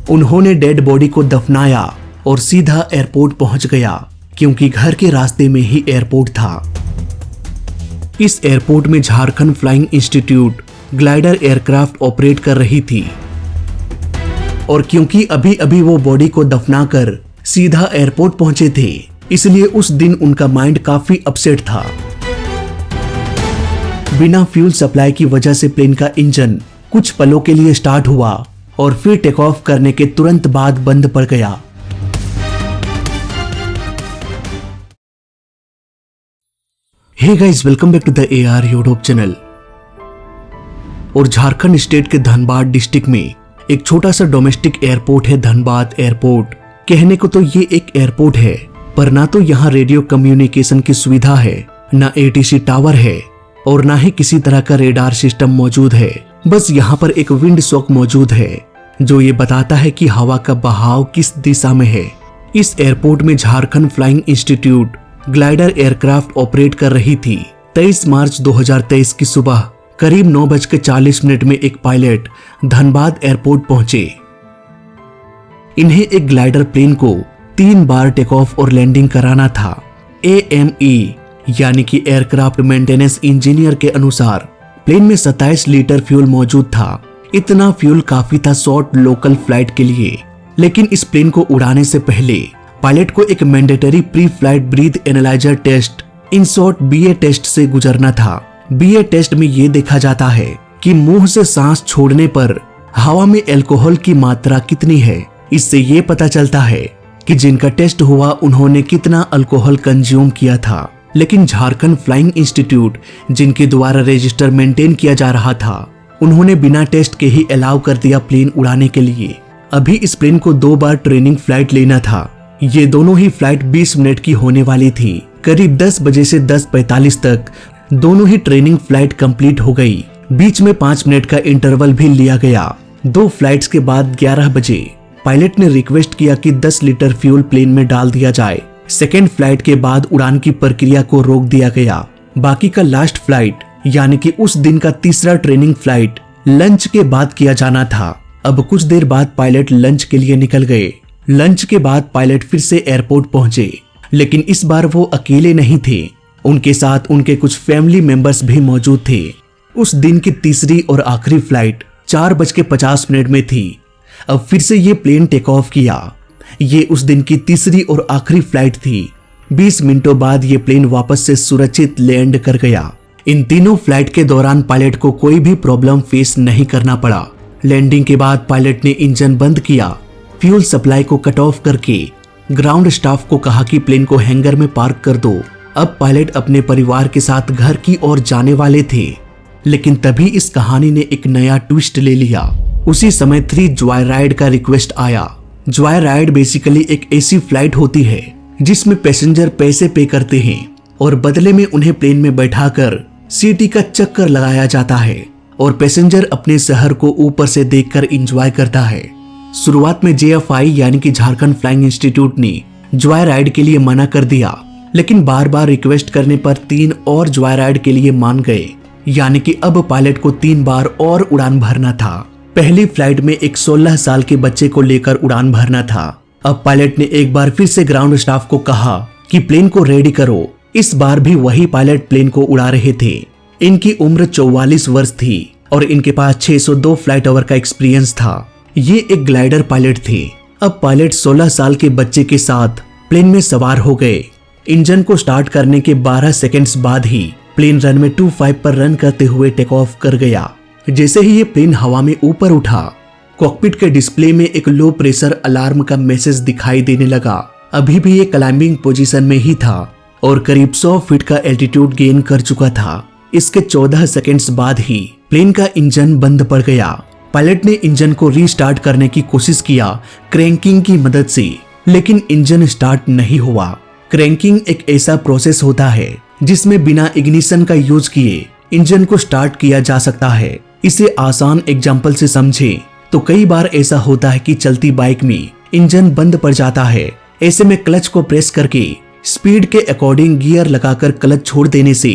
उन्होंने dead body को दफनाया और सीधा एयरपोर्ट पहुंच गया, क्योंकि घर के रास्ते में ही एयरपोर्ट था। इस एयरपोर्ट में Jharkhand flying institute glider aircraft operate कर रही थी, और क्योंकि अभी अभी वो बॉडी को दफनाकर सीधा एयरपोर्ट पहुंचे थे, इसलिए उस दिन उनका माइंड काफी अपसेट था। बिना फ्यूल सप्लाई की वजह से प्लेन का इंजन कुछ पलों के लिए स्टार्ट हुआ और फिर टेक ऑफ करने के तुरंत बाद बंद पड़ गया। Hey guys, welcome back to the AR YouTube channel. और झारखंड स्टेट के धनबाद डिस्ट्रिक्ट में एक छोटा सा डोमेस्टिक एयरपोर्ट है, धनबाद एयरपोर्ट। कहने को तो ये एक एयरपोर्ट है, पर ना तो यहाँ रेडियो कम्युनिकेशन की सुविधा है, ना ATC टावर है, और ना ही किसी तरह का रेडार सिस्टम मौजूद है। बस यहाँ पर एक विंड शॉक मौजूद है, जो ये बताता है कि हवा का बहाव किस दिशा में है। इस एयरपोर्ट में Jharkhand flying institute glider aircraft operate कर रही थी। 23 मार्च 2023 की सुबह करीब 9:40 में एक पायलट धनबाद एयरपोर्ट पहुंचे। इन्हें एक ग्लाइडर प्लेन को 3 बार टेक ऑफ और लैंडिंग कराना था। AME यानी कि एयरक्राफ्ट मेंटेनेंस इंजीनियर के अनुसार प्लेन में 27 लीटर फ्यूल मौजूद था। इतना फ्यूल काफी था शॉर्ट लोकल फ्लाइट के लिए, लेकिन इस प्लेन को उड़ाने से पहले पायलट को एक mandatory pre flight breath analyser test, in short BA test से गुजरना था। BA टेस्ट में ये देखा जाता है कि मुंह से सांस छोड़ने पर हवा में अल्कोहल की मात्रा कितनी है। इससे ये पता चलता है कि जिनका टेस्ट हुआ उन्होंने कितना अल्कोहल कंज्यूम किया था। लेकिन झारखंड फ्लाइंग इंस्टीट्यूट, जिनके द्वारा रजिस्टर मेंटेन किया जा रहा था, उन्होंने बिना टेस्ट के ही अलाउ कर दिया प्लेन उड़ाने के लिए। अभी इस प्लेन को 2 बार ट्रेनिंग फ्लाइट लेना था। ये दोनों ही फ्लाइट 20 मिनट की होने वाली थी। करीब 10 बजे से 10:45 तक दोनों ही ट्रेनिंग फ्लाइट कंप्लीट हो गई। बीच में 5 मिनट का इंटरवल भी लिया गया। 2 फ्लाइट्स के बाद 11 बजे पायलट ने रिक्वेस्ट किया कि 10 लीटर फ्यूल प्लेन में डाल दिया जाए। सेकेंड फ्लाइट के बाद उड़ान की प्रक्रिया को रोक दिया गया। बाकी का लास्ट फ्लाइट यानी कि उस दिन का तीसरा ट्रेनिंग फ्लाइट लंच के बाद किया जाना था। अब कुछ देर बाद पायलट लंच के लिए निकल गए। लंच के बाद पायलट फिर से एयरपोर्ट पहुंचे, लेकिन इस बार वो अकेले नहीं थे। उनके साथ उनके कुछ फैमिली मेंबर्स भी मौजूद थे। उस दिन की तीसरी और आखिरी फ्लाइट 4:50 में थी। अब फिर से ये प्लेन टेक ऑफ किया। ये उस दिन की तीसरी और आखिरी फ्लाइट थी। 20 मिनटों बाद ये प्लेन वापस से सुरक्षित लैंड कर गया। इन तीनों फ्लाइट के दौरान पायलट को कोई भी प्रॉब्लम फेस नहीं करना पड़ा। लैंडिंग के बाद पायलट ने इंजन बंद किया, फ्यूल सप्लाई को कट ऑफ करके ग्राउंड स्टाफ को कहा कि प्लेन को हैंगर में पार्क कर दो। अब पायलट अपने परिवार के साथ घर की ओर जाने वाले थे, लेकिन तभी इस कहानी ने एक नया ट्विस्ट ले लिया। उसी समय 3 जॉय राइड का रिक्वेस्ट आया। जॉय राइड बेसिकली एक ऐसी फ्लाइट होती है जिसमें पैसेंजर पैसे पे करते हैं और बदले में उन्हें प्लेन में बैठाकर सिटी का चक्कर लगाया जाता है और पैसेंजर अपने शहर को ऊपर से देखकर एंजॉय करता है। शुरुआत में JFI यानी कि झारखंड फ्लाइंग इंस्टीट्यूट ने जॉय राइड के लिए मना कर दिया, लेकिन बार बार रिक्वेस्ट करने पर 3 और जॉय राइड के लिए मान गए। यानी कि अब पायलट को 3 बार और उड़ान भरना था। पहली फ्लाइट में एक 16 साल के बच्चे को लेकर उड़ान भरना था। अब पायलट ने एक बार फिर से ग्राउंड स्टाफ को कहा कि प्लेन को रेडी करो। इस बार भी वही पायलट प्लेन को उड़ा रहे थे। इनकी उम्र 44 वर्ष थी और इनके पास 602 फ्लाइट आवर का एक्सपीरियंस था। ये एक ग्लाइडर पायलट थे। अब पायलट 16 साल के बच्चे के साथ प्लेन में सवार हो गए। इंजन को स्टार्ट करने के 12 सेकंड्स बाद ही प्लेन रनवे 25 पर रन करते हुए टेक ऑफ कर गया। जैसे ही ये प्लेन हवा में ऊपर उठा, कॉकपिट के डिस्प्ले में एक लो प्रेशर अलार्म का मैसेज दिखाई देने लगा। अभी भी ये क्लाइंबिंग पोजीशन में ही था और करीब 100 फीट का एल्टीट्यूड गेन कर चुका था। इसके 14 सेकंड्स बाद ही प्लेन का इंजन बंद पड़ गया। पायलट ने इंजन को रीस्टार्ट करने की कोशिश किया क्रैंकिंग की मदद से, लेकिन इंजन स्टार्ट नहीं हुआ। क्रैंकिंग एक ऐसा प्रोसेस होता है जिसमें बिना इग्निशन का यूज किए इंजन को स्टार्ट किया जा सकता है। इसे आसान एग्जाम्पल से समझे तो कई बार ऐसा होता है कि चलती बाइक में इंजन बंद पड़ जाता है। ऐसे में क्लच को प्रेस करके स्पीड के अकॉर्डिंग गियर लगाकर क्लच छोड़ देने से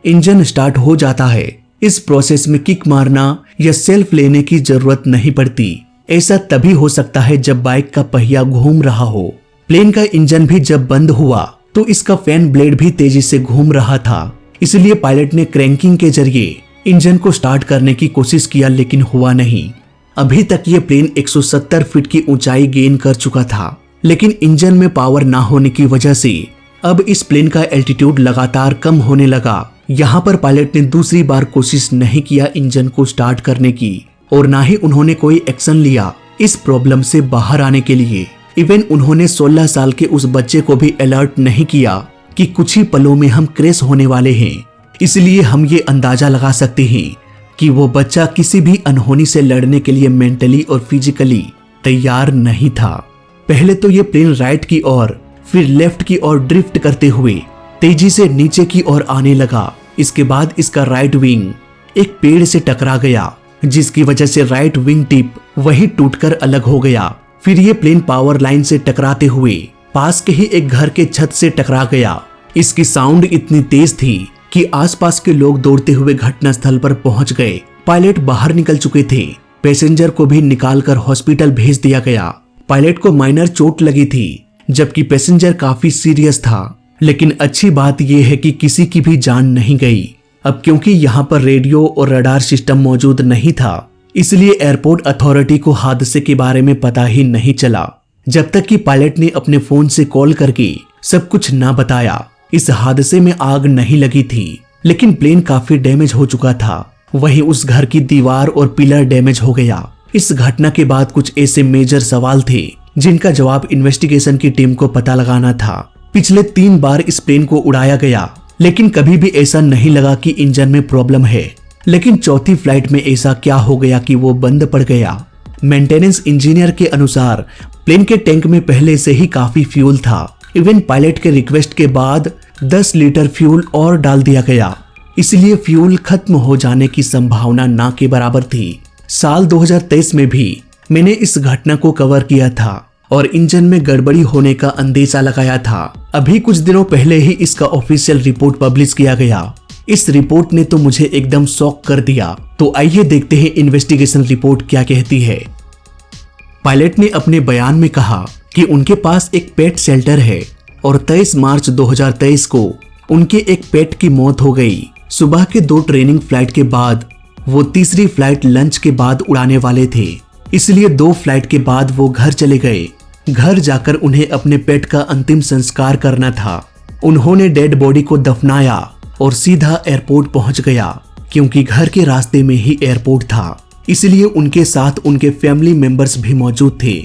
इंजन स्टार्ट हो जाता है। इस प्रोसेस में किक मारना या सेल्फ लेने की जरूरत नहीं पड़ती। ऐसा तभी हो सकता है जब बाइक का पहिया घूम रहा हो। प्लेन का इंजन भी जब बंद हुआ तो इसका फैन ब्लेड भी तेजी से घूम रहा था। इसलिए पायलट ने क्रैंकिंग के जरिए इंजन को स्टार्ट करने की कोशिश किया, लेकिन हुआ नहीं। अभी तक ये प्लेन 170 फीट की ऊंचाई गेन कर चुका था, लेकिन इंजन में पावर ना होने की वजह से अब इस प्लेन का एल्टीट्यूड लगातार कम होने लगा। यहाँ पर पायलट ने दूसरी बार कोशिश नहीं किया इंजन को स्टार्ट करने की, और ना ही उन्होंने कोई एक्शन लिया इस प्रॉब्लम से बाहर आने के लिए। इवन उन्होंने 16 साल के उस बच्चे को भी अलर्ट नहीं किया कि कुछ ही पलों में हम क्रैश होने वाले हैं। इसलिए हम ये अंदाजा लगा सकते हैं कि वो बच्चा किसी भी अनहोनी से लड़ने के लिए मेंटली और फिजिकली तैयार नहीं था। पहले तो ये प्लेन राइट की ओर फिर लेफ्ट की ओर ड्रिफ्ट करते हुए तेजी से नीचे की ओर आने लगा। इसके बाद इसका राइट विंग एक पेड़ से टकरा गया, जिसकी वजह से राइट विंग टिप वही टूटकर अलग हो गया। फिर ये प्लेन पावर लाइन से टकराते हुए पास के ही एक घर के छत से टकरा गया। इसकी साउंड इतनी तेज थी कि आसपास के लोग दौड़ते हुए घटनास्थल पर पहुंच गए। पायलट बाहर निकल चुके थे। पैसेंजर को भी निकालकर हॉस्पिटल भेज दिया गया। पायलट को माइनर चोट लगी थी, जबकि पैसेंजर काफी सीरियस था। लेकिन अच्छी बात यह है कि किसी की भी जान नहीं गई। अब क्योंकि यहाँ पर रेडियो और रडार सिस्टम मौजूद नहीं था, इसलिए एयरपोर्ट अथॉरिटी को हादसे के बारे में पता ही नहीं चला, जब तक कि पायलट ने अपने फोन से कॉल करके सब कुछ ना बताया। इस हादसे में आग नहीं लगी थी, लेकिन प्लेन काफी डैमेज हो चुका था। वहीं उस घर की दीवार और पिलर डैमेज हो गया। इस घटना के बाद कुछ ऐसे मेजर सवाल थे जिनका जवाब इन्वेस्टिगेशन की टीम को पता लगाना था। पिछले 3 बार इस प्लेन को उड़ाया गया, लेकिन कभी भी ऐसा नहीं लगा कि इंजन में प्रॉब्लम है। लेकिन चौथी फ्लाइट में ऐसा क्या हो गया कि वो बंद पड़ गया। मेंटेनेंस इंजीनियर के अनुसार प्लेन के टैंक में पहले से ही काफी फ्यूल था। इवन पायलट के रिक्वेस्ट के बाद 10 लीटर फ्यूल और डाल दिया गया, इसलिए फ्यूल खत्म हो जाने की संभावना ना के बराबर थी। साल 2023 में भी मैंने इस घटना को कवर किया था और इंजन में गड़बड़ी होने का अंदेशा लगाया था। अभी कुछ दिनों पहले ही इसका ऑफिशियल रिपोर्ट पब्लिश किया गया। इस रिपोर्ट ने तो मुझे एकदम शॉक कर दिया। तो आइए देखते हैं इन्वेस्टिगेशन रिपोर्ट क्या कहती है। पायलट ने अपने बयान में कहा कि उनके पास एक पेट शेल्टर है और 23 मार्च 2023 को उनके एक पेट की मौत हो गई। सुबह के 2 ट्रेनिंग फ्लाइट के बाद वो तीसरी फ्लाइट लंच के बाद उड़ाने वाले थे, इसलिए 2 फ्लाइट के बाद वो घर चले गए। घर जाकर उन्हें अपने पेट का अंतिम संस्कार करना था। उन्होंने डेड बॉडी को दफनाया और सीधा एयरपोर्ट पहुंच गया। क्योंकि घर के रास्ते में ही एयरपोर्ट था, इसलिए उनके साथ उनके फैमिली मेंबर्स भी मौजूद थे।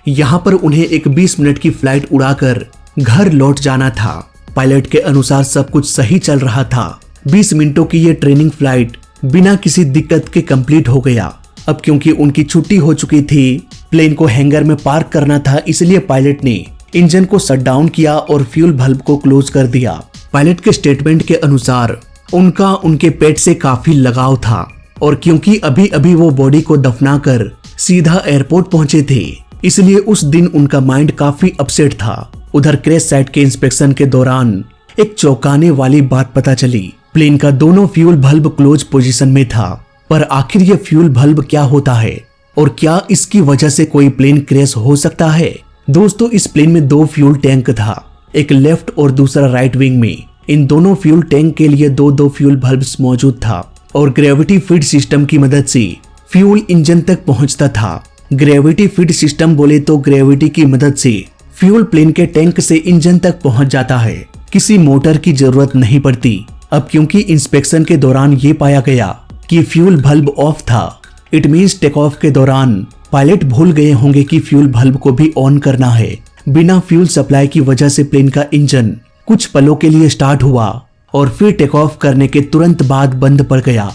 यहाँ पर उन्हें एक 20 मिनट की फ्लाइट उड़ाकर घर लौट जाना था। पायलट के अनुसार सब कुछ सही चल रहा था। 20 मिनटों की ये ट्रेनिंग फ्लाइट बिना किसी दिक्कत के कंप्लीट हो गया। अब क्योंकि उनकी छुट्टी हो चुकी थी, प्लेन को हैंगर में पार्क करना था, इसलिए पायलट ने इंजन को शट डाउन किया और फ्यूल बल्ब को क्लोज कर दिया। पायलट के स्टेटमेंट के अनुसार उनका उनके पेट से काफी लगाव था और क्योंकि अभी अभी वो बॉडी को दफनाकर सीधा एयरपोर्ट पहुंचे थे, इसलिए उस दिन उनका माइंड काफी अपसेट था। उधर क्रैश साइट के इंस्पेक्शन के दौरान एक चौंकाने वाली बात पता चली। प्लेन का दोनों फ्यूल बल्ब क्लोज पोजीशन में था। पर आखिर ये फ्यूल बल्ब क्या होता है और क्या इसकी वजह से कोई प्लेन क्रैश हो सकता है? दोस्तों, इस प्लेन में 2 फ्यूल टैंक था, एक लेफ्ट और दूसरा राइट विंग में। इन दोनों फ्यूल टैंक के लिए 2-2 फ्यूल बल्ब्स मौजूद था और ग्रेविटी फीड सिस्टम की मदद से फ्यूल इंजन तक पहुंचता था। ग्रेविटी फीड सिस्टम बोले तो ग्रेविटी की मदद से फ्यूल प्लेन के टैंक से इंजन तक पहुंच जाता है। किसी मोटर की जरूरत नहीं पड़ती। अब क्योंकि इंस्पेक्शन के दौरान ये पाया गया कि फ्यूल बल्ब ऑफ था, इट मींस टेक ऑफ के दौरान पायलट भूल गए होंगे कि फ्यूल बल्ब को भी ऑन करना है। बिना फ्यूल सप्लाई की वजह से प्लेन का इंजन कुछ पलों के लिए स्टार्ट हुआ और फिर टेक ऑफ करने के तुरंत बाद बंद पड़ गया।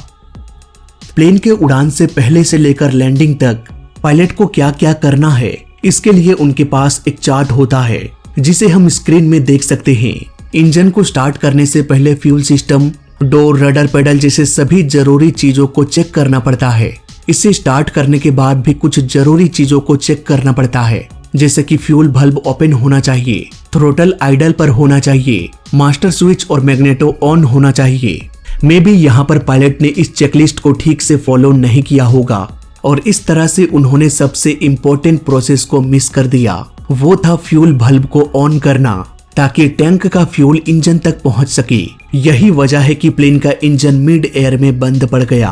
प्लेन के उड़ान से पहले से लेकर लैंडिंग तक पायलट को क्या क्या करना है, इसके लिए उनके पास एक चार्ट होता है जिसे हम स्क्रीन में देख सकते हैं। इंजन को स्टार्ट करने से पहले fuel system, door, rudder, pedal जैसे सभी जरूरी चीजों को चेक करना पड़ता है। इसे स्टार्ट करने के बाद भी कुछ जरूरी चीजों को चेक करना पड़ता है, जैसे कि फ्यूल बल्ब ओपन होना चाहिए, थ्रोटल आइडल पर होना चाहिए, मास्टर स्विच और मैग्नेटो ऑन होना चाहिए। मे बी यहाँ पर पायलट ने इस चेकलिस्ट को ठीक से फॉलो नहीं किया होगा, और इस तरह से उन्होंने सबसे इम्पोर्टेंट प्रोसेस को मिस कर दिया। वो था फ्यूल बल्ब को ऑन करना ताकि टैंक का फ्यूल इंजन तक पहुंच सके। यही वजह है कि प्लेन का इंजन मिड एयर में बंद पड़ गया।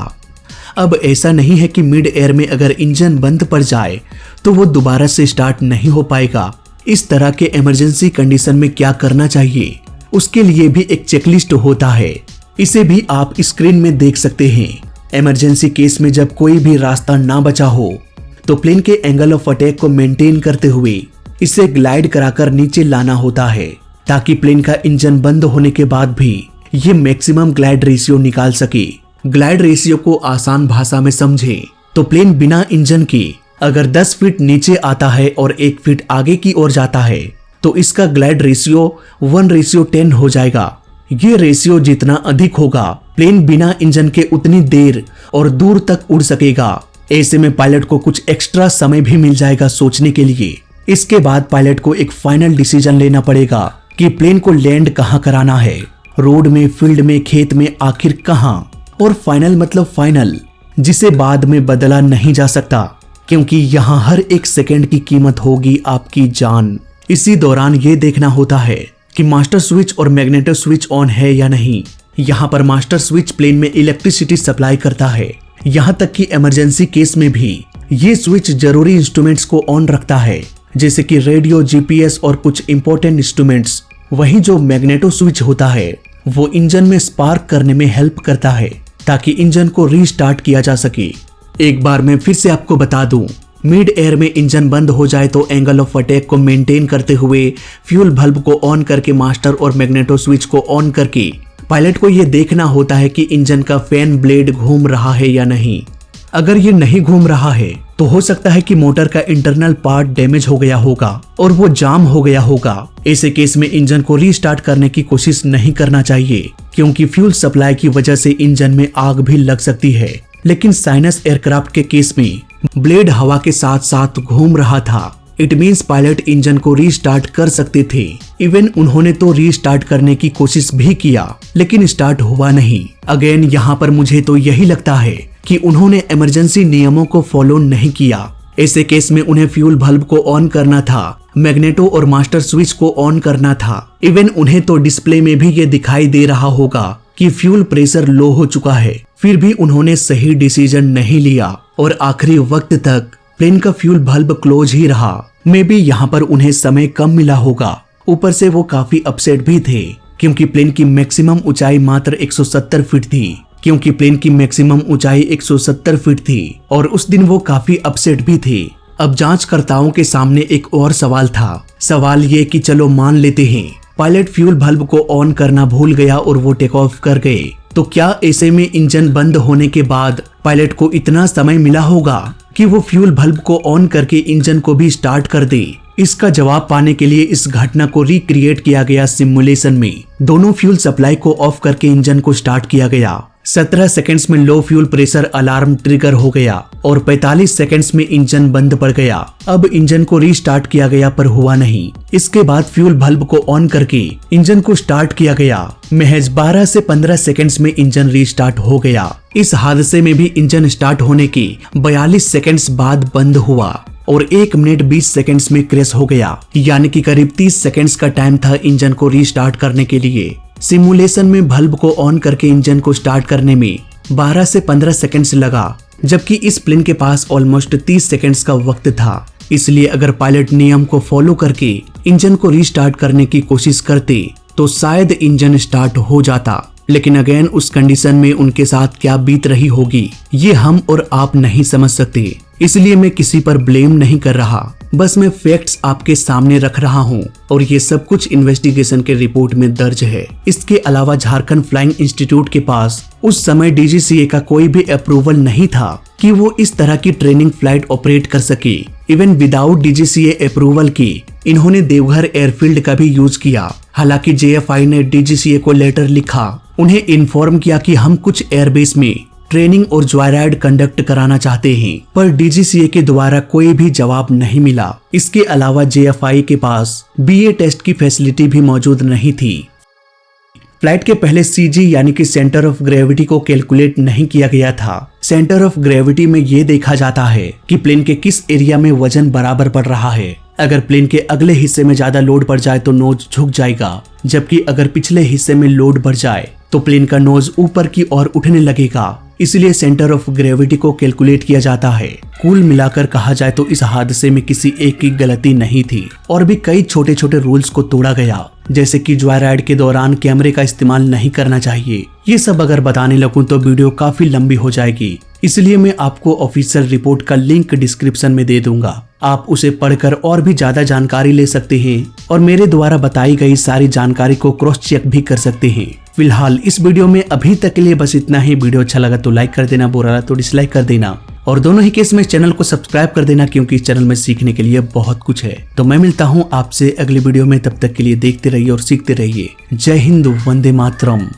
अब ऐसा नहीं है कि मिड एयर में अगर इंजन बंद पड़ जाए तो वो दोबारा से स्टार्ट नहीं हो पाएगा। इस तरह के इमरजेंसी कंडीशन में क्या करना चाहिए, उसके लिए भी एक चेकलिस्ट होता है। इसे भी आप स्क्रीन में देख सकते हैं। इमरजेंसी केस में जब कोई भी रास्ता ना बचा हो तो प्लेन के एंगल ऑफ अटैक को मेंटेन करते हुए इसे ग्लाइड कराकर नीचे लाना होता है ताकि प्लेन का इंजन बंद होने के बाद भी ये मैक्सिमम ग्लाइड रेशियो निकाल सके। ग्लाइड रेशियो को आसान भाषा में समझे तो प्लेन बिना इंजन के अगर 10 फीट नीचे आता है और 1 फीट आगे की ओर जाता है तो इसका ग्लाइड रेशियो 1:10 हो जाएगा। ये रेशियो जितना अधिक होगा प्लेन बिना इंजन के उतनी देर और दूर तक उड़ सकेगा। ऐसे में पायलट को कुछ एक्स्ट्रा समय भी मिल जाएगा सोचने के लिए। इसके बाद पायलट को एक फाइनल डिसीजन लेना पड़ेगा कि प्लेन को लैंड कहाँ कराना है, रोड में, फील्ड में, खेत में, आखिर कहाँ। और फाइनल मतलब फाइनल, जिसे बाद में बदला नहीं जा सकता क्योंकि यहाँ हर एक सेकंड की कीमत होगी आपकी जान। इसी दौरान ये देखना होता है कि मास्टर स्विच और मैग्नेटो स्विच ऑन है या नहीं। यहाँ पर मास्टर स्विच प्लेन में इलेक्ट्रिसिटी सप्लाई करता है। यहाँ तक कि इमरजेंसी केस में भी ये स्विच जरूरी इंस्ट्रूमेंट्स को ऑन रखता है जैसे कि रेडियो, जीपीएस और कुछ इंपॉर्टेंट इंस्ट्रूमेंट्स। वहीं जो मैग्नेटो स्विच होता है वो इंजन में स्पार्क करने में हेल्प करता है ताकि इंजन को रीस्टार्ट किया जा सके। एक बार मैं फिर से आपको बता दूं, मिड एयर में इंजन बंद हो जाए तो एंगल ऑफ अटैक को मेंटेन करते हुए फ्यूल बल्ब को ऑन करके मास्टर और मैग्नेटो स्विच को ऑन करके पायलट को यह देखना होता है कि इंजन का फैन ब्लेड घूम रहा है या नहीं। अगर ये नहीं घूम रहा है तो हो सकता है कि मोटर का इंटरनल पार्ट डैमेज हो गया होगा और वो जाम हो गया होगा। ऐसे केस में इंजन को रीस्टार्ट करने की कोशिश नहीं करना चाहिए क्योंकि फ्यूल सप्लाई की वजह से इंजन में आग भी लग सकती है। लेकिन साइनस एयरक्राफ्ट के केस में ब्लेड हवा के साथ साथ घूम रहा था। इट मीन्स पायलट इंजन को रीस्टार्ट कर सकते थे। इवन उन्होंने तो रीस्टार्ट करने की कोशिश भी किया लेकिन स्टार्ट हुआ नहीं। अगेन यहाँ पर मुझे तो यही लगता है कि उन्होंने इमरजेंसी नियमों को फॉलो नहीं किया। ऐसे केस में उन्हें फ्यूल बल्ब को ऑन करना था, मैग्नेटो और मास्टर स्विच को ऑन करना था। इवन उन्हें तो डिस्प्ले में भी ये दिखाई दे रहा होगा कि फ्यूल प्रेशर लो हो चुका है, फिर भी उन्होंने सही डिसीजन नहीं लिया और आखिरी वक्त तक प्लेन का फ्यूल बल्ब क्लोज ही रहा। मे बी यहाँ पर उन्हें समय कम मिला होगा। ऊपर से वो काफी अपसेट भी थे क्योंकि प्लेन की मैक्सिमम ऊंचाई मात्र 170 फीट थी और उस दिन वो काफी अपसेट भी थे। अब जांचकर्ताओं के सामने एक और सवाल था। सवाल ये कि चलो मान लेते हैं पायलट फ्यूल बल्ब को ऑन करना भूल गया और वो टेक ऑफ कर गए, तो क्या ऐसे में इंजन बंद होने के बाद पायलट को इतना समय मिला होगा कि वो फ्यूल बल्ब को ऑन करके इंजन को भी स्टार्ट कर दे? इसका जवाब पाने के लिए इस घटना को रिक्रिएट किया गया सिमुलेशन में। दोनों फ्यूल सप्लाई को ऑफ करके इंजन को स्टार्ट किया गया। 17 सेकंड्स में लो फ्यूल प्रेशर अलार्म ट्रिगर हो गया और 45 सेकंड्स में इंजन बंद पड़ गया। अब इंजन को रीस्टार्ट किया गया पर हुआ नहीं। इसके बाद फ्यूल बल्ब को ऑन करके इंजन को स्टार्ट किया गया। महज 12 से 15 सेकंड्स में इंजन रीस्टार्ट हो गया। इस हादसे में भी इंजन स्टार्ट होने के 42 सेकंड्स बाद बंद हुआ और 1 मिनट 20 सेकंड्स में क्रैश हो गया। यानी कि करीब 30 सेकंड्स का टाइम था इंजन को रीस्टार्ट करने के लिए। सिमुलेशन में बल्ब को ऑन करके इंजन को स्टार्ट करने में 12 से 15 सेकंड्स लगा, जबकि इस प्लेन के पास ऑलमोस्ट 30 सेकंड्स का वक्त था। इसलिए अगर पायलट नियम को फॉलो करके इंजन को रीस्टार्ट करने की कोशिश करते तो शायद इंजन स्टार्ट हो जाता। लेकिन अगेन उस कंडीशन में उनके साथ क्या बीत रही होगी ये हम और आप नहीं समझ सकते। इसलिए मैं किसी पर ब्लेम नहीं कर रहा, बस मैं फैक्ट्स आपके सामने रख रहा हूँ और ये सब कुछ इन्वेस्टिगेशन के रिपोर्ट में दर्ज है। इसके अलावा झारखंड फ्लाइंग इंस्टीट्यूट के पास उस समय डीजीसीए का कोई भी अप्रूवल नहीं था कि वो इस तरह की ट्रेनिंग फ्लाइट ऑपरेट कर सके। इवन विदाउट डीजीसीए अप्रूवल की इन्होंने देवघर एयरफील्ड का भी यूज किया। हालांकि जेएफआई ने डीजीसीए को लेटर लिखा, उन्हें इन्फॉर्म किया कि हम कुछ एयरबेस में ट्रेनिंग और जॉयराइड कंडक्ट कराना चाहते हैं, पर डीजीसीए के द्वारा कोई भी जवाब नहीं मिला। इसके अलावा जेएफआई के पास बीए टेस्ट की फैसिलिटी भी मौजूद नहीं थी। फ्लाइट के पहले सीजी यानी कि सेंटर ऑफ ग्रेविटी को कैलकुलेट नहीं किया गया था। सेंटर ऑफ ग्रेविटी में ये देखा जाता है कि प्लेन के किस एरिया में वजन बराबर पड़ रहा है। अगर प्लेन के अगले हिस्से में ज्यादा लोड बढ़ जाए तो नोज झुक जाएगा, जबकि अगर पिछले हिस्से में लोड बढ़ जाए तो प्लेन का नोज ऊपर की ओर उठने लगेगा। इसलिए सेंटर ऑफ ग्रेविटी को कैलकुलेट किया जाता है। कुल मिलाकर कहा जाए तो इस हादसे में किसी एक की गलती नहीं थी और भी कई छोटे छोटे रूल्स को तोड़ा गया, जैसे कि जॉय राइड के दौरान कैमरे का इस्तेमाल नहीं करना चाहिए। ये सब अगर बताने लगूं तो वीडियो काफी लंबी हो जाएगी, इसलिए मैं आपको ऑफिशियल रिपोर्ट का लिंक डिस्क्रिप्शन में दे दूंगा। आप उसे पढ़कर और भी ज्यादा जानकारी ले सकते हैं और मेरे द्वारा बताई गई सारी जानकारी को क्रॉस चेक भी कर सकते हैं। फिलहाल इस वीडियो में अभी तक के लिए बस इतना ही। वीडियो अच्छा लगा तो लाइक कर देना, बुरा लगा तो डिसलाइक कर देना और दोनों ही केस में चैनल को सब्सक्राइब कर देना, क्योंकि इस चैनल में सीखने के लिए बहुत कुछ है। तो मैं मिलता हूँ आपसे अगली वीडियो में, तब तक के लिए देखते रहिए और सीखते रहिए। जय हिंद, वंदे मातरम।